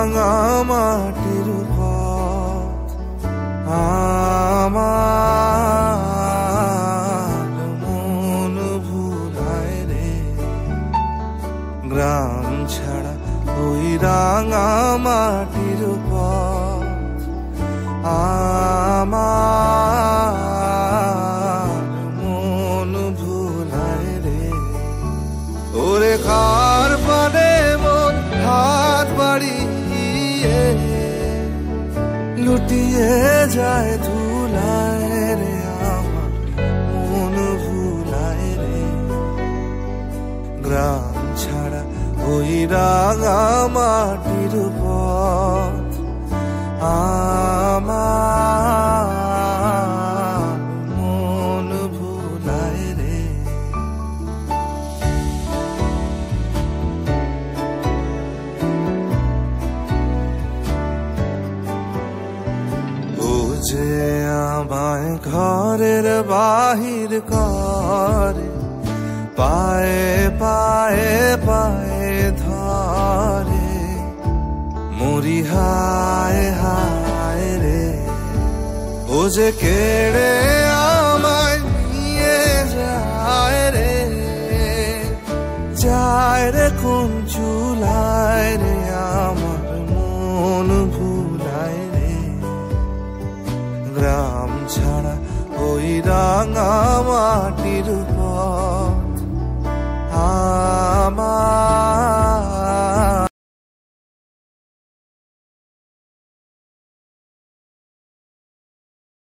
রাঙা মাটির পথ আমার মন ভুলায় রে। গ্রাম ছাড়া ওই রাঙা মাটির পথ আমার মন ভুলায় রে। ওরে খার পানে মন হাত বাড়িয়ে লুটিয়ে যায় ধুলায় রে। আমার মন ভুলায় রে। গ্রাম ছাড়া ওই রাঙা মাটির পথ আমার মন ভুলায় রে। ও যে আমায় ঘরের বাহির করে, পায়ে পায়ে পায়ে ধরে, মরি হায় হায় রে। ও যে কেড়ে